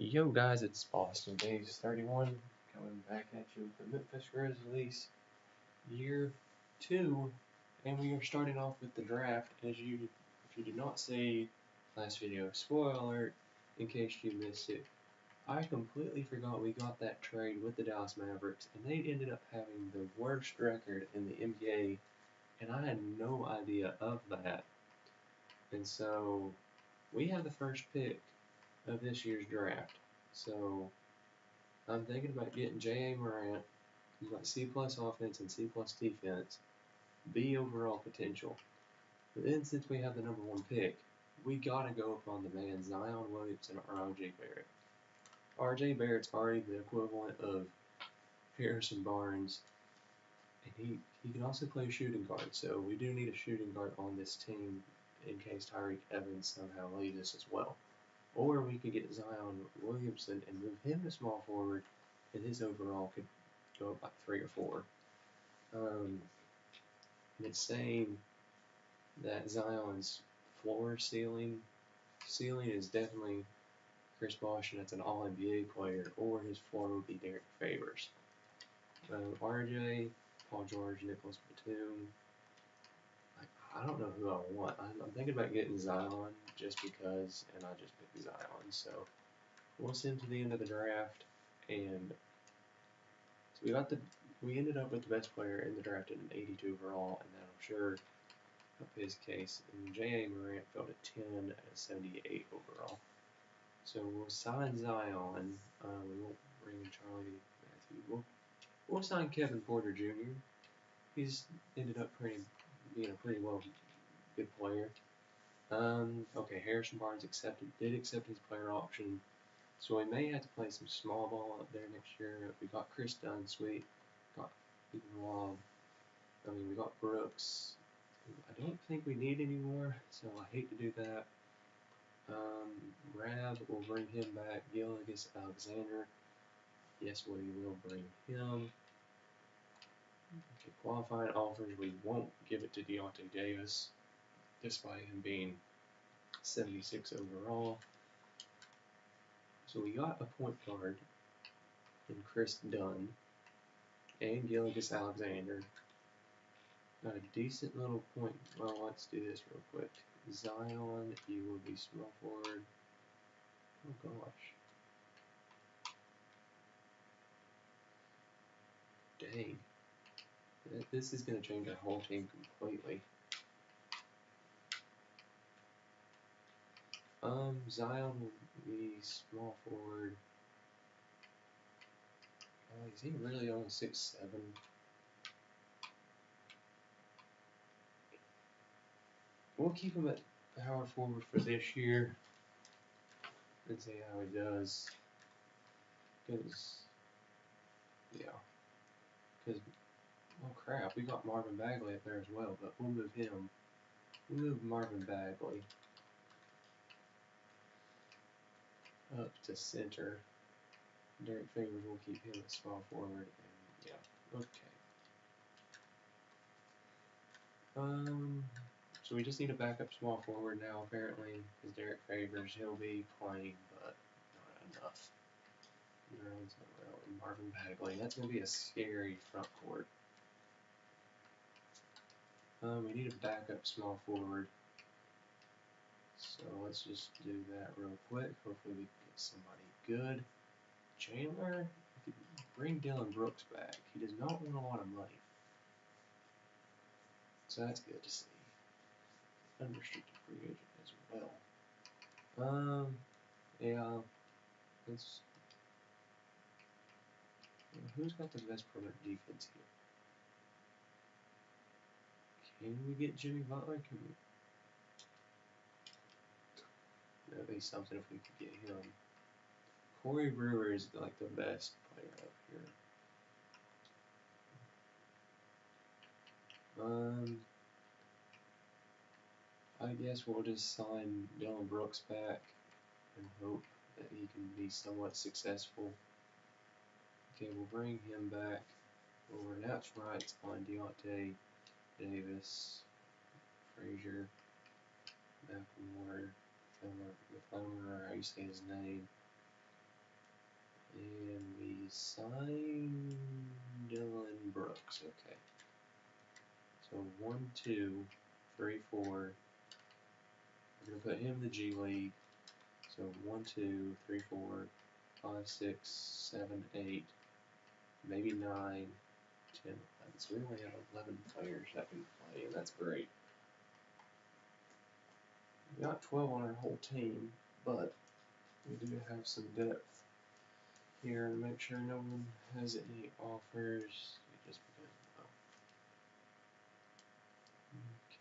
Yo guys, it's Boston Days 31 coming back at you with the Memphis Grizzlies year 2, and we are starting off with the draft. If you did not see last video, spoiler alert in case you missed it, I completely forgot we got that trade with the Dallas Mavericks, and they ended up having the worst record in the NBA, and I had no idea of that. And so we have the first pick of this year's draft. So I'm thinking about getting J.A. Morant. He's got C+ offense and C+ defense, B overall potential. But then since we have the number 1 pick, we gotta go up on the man Zion Williamson or R.J. Barrett. R.J. Barrett's already the equivalent of Harrison Barnes, and he can also play shooting guard, so we do need a shooting guard on this team in case Tyreke Evans somehow leaves us as well. Or we could get Zion Williamson and move him to small forward, and his overall could go up like 3 or 4. And it's saying that Zion's ceiling is definitely Chris Bosh, and that's an All-NBA player, or his floor would be Derek Favors. RJ, Paul George, Nicholas Batum. I don't know who I want. I'm thinking about getting Zion just because, and I just picked Zion. So we'll send to the end of the draft, and so we ended up with the best player in the draft at an 82 overall, and that I'm sure help his case. And J.A. Morant fell to 10 at 78 overall. So we'll sign Zion. We won't bring in Charlie Matthew. We'll sign Kevin Porter Jr. He's ended up being a pretty good player. Okay, Harrison Barnes did accept his player option. So we may have to play some small ball up there next year. We got Chris Dunn, sweet. Got Rob. We got Brooks. I don't think we need any more, so I hate to do that. Rab, we'll bring him back. Gilgeous Alexander. Yes, we will bring him. Okay, qualifying offers, we won't give it to Deontay Davis, despite him being 76 overall. So we got a point guard in Chris Dunn and Gilgeous Alexander. Got a decent little point. Well, let's do this real quick. Zion, you will be small forward. Oh gosh. Dang. This is going to change our whole team completely. Zion will be small forward. Is he really only 6'7"? We'll keep him at power forward for this year and see how he does. Oh crap, we got Marvin Bagley up there as well, but we'll move him. We'll move Marvin Bagley up to center. Derek Favors will keep him at small forward, and yeah, okay. So we just need a backup small forward now, apparently, because Derek Favors, he'll be playing, but not enough. And Marvin Bagley, that's going to be a scary front court. We need a backup small forward. So let's just do that real quick. Hopefully we can get somebody good. Chandler, we could bring Dillon Brooks back. He does not want a lot of money. So that's good to see. Unrestricted free agent as well. Yeah. Who's got the best perimeter defense here? Can we get Jimmy Butler? That'd be something if we could get him. Corey Brewer is like the best player up here. I guess we'll just sign Dillon Brooks back and hope that he can be somewhat successful. Okay, we'll bring him back over. Now it's right on Deontay Davis, Frazier, McLemore, or how you say his name. And we signed Dylan Brooks. Okay. So 1, 2, 3, 4. We're gonna put him in the G League. So 1, 2, 3, 4, 5, 6, 7, 8, maybe 9, 10, 11. So we only have 11 players that can play, and that's great. We got 12 on our whole team, but we do have some depth here to make sure no one has any offers. We just begin.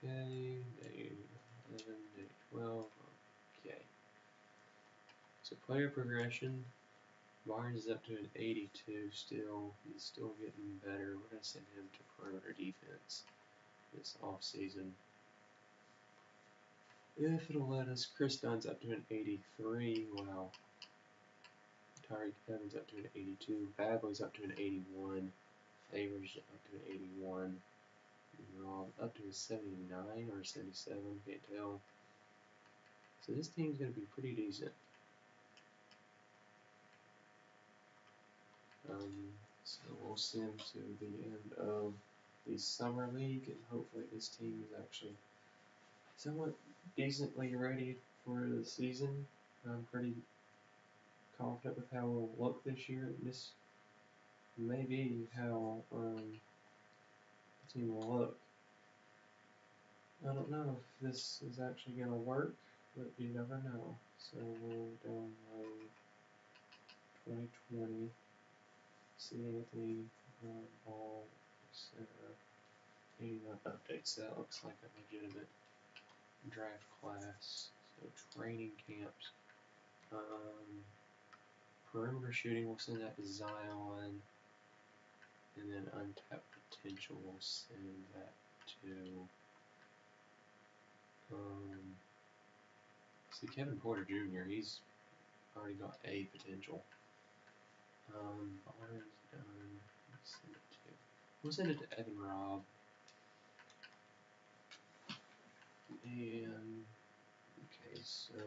Okay, day 11, day 12. Okay. So player progression. Barnes is up to an 82 still. He's still getting better. We're going to send him to perimeter defense this offseason. If it'll let us, Chris Dunn's up to an 83. Wow. Tyreek Evans up to an 82. Bagley's up to an 81. Favors up to an 81. Rob up to a 79 or a 77. Can't tell. So this team's going to be pretty decent. So we'll send to the end of the summer league, and hopefully this team is actually somewhat decently ready for the season. I'm pretty confident with how we'll look this year. This may be how the team will look. I don't know if this is actually going to work, but you never know. So we'll download 2020. See anything, ball, etc. 89 updates. So that looks like a legitimate draft class. So training camps. Perimeter shooting, we'll send that to Zion. And then untapped potential, we'll send that to see Kevin Porter Jr. He's already got A potential. Barnes done. We'll send it to Evan Robb. And okay, so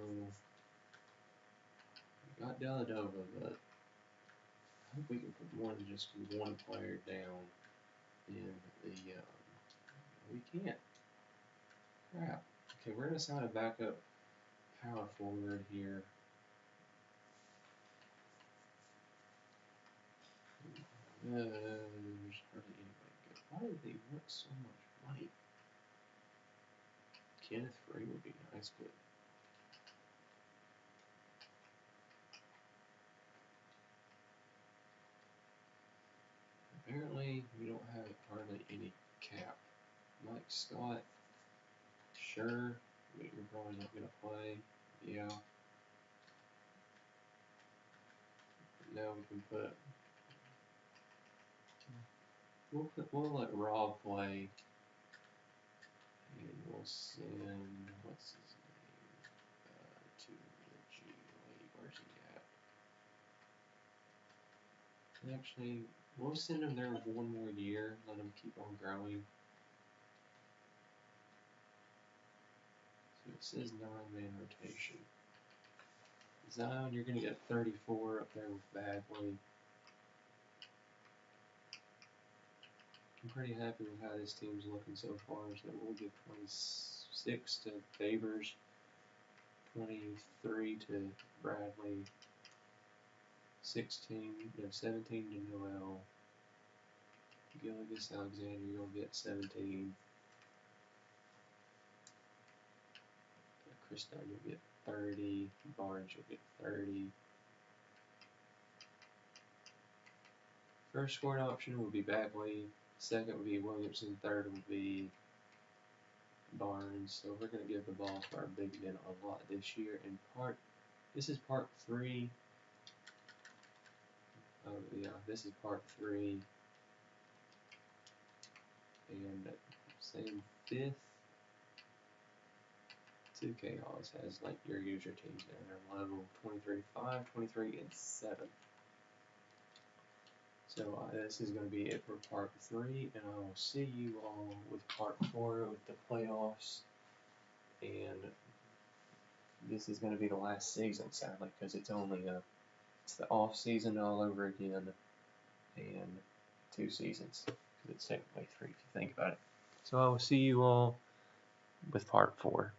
we got Deladova, but I hope we can put more than just one player down in the. We can't. Crap. Okay, we're gonna sign a backup power forward here. There's hardly anybody good. Why do they want so much money? Kenneth Free would be nice, but apparently we don't have hardly any cap. Mike Scott, sure, but you're probably not gonna play. Yeah. Now we can put. We'll let Rob play, and we'll send what's his name to the G League. Where's he at? Actually, we'll send him there one more year. Let him keep on growing. So it says 9-man rotation. Zion, you're gonna get 34 up there with Bagley. I'm pretty happy with how this team's looking so far. So we'll give 26 to Favors, 23 to Bradley, 17 to Noel. Gilgis Alexander, you'll get 17. Chris Dunn, you'll get 30. Barnes, you'll get 30. First scoring option will be Bagley. Second would be Williamson. Third would be Barnes. So we're going to give the ball to our big men a lot this year. And this is part 3. Oh yeah, this is part 3. And same 5th. 2K always has like your user teams down there. Level 23, 5, 23, and 7. So this is going to be it for part 3, and I will see you all with part 4 with the playoffs. And this is going to be the last season, sadly, because it's only It's the off season all over again, and 2 seasons. Because it's technically 3 if you think about it. So I will see you all with part 4.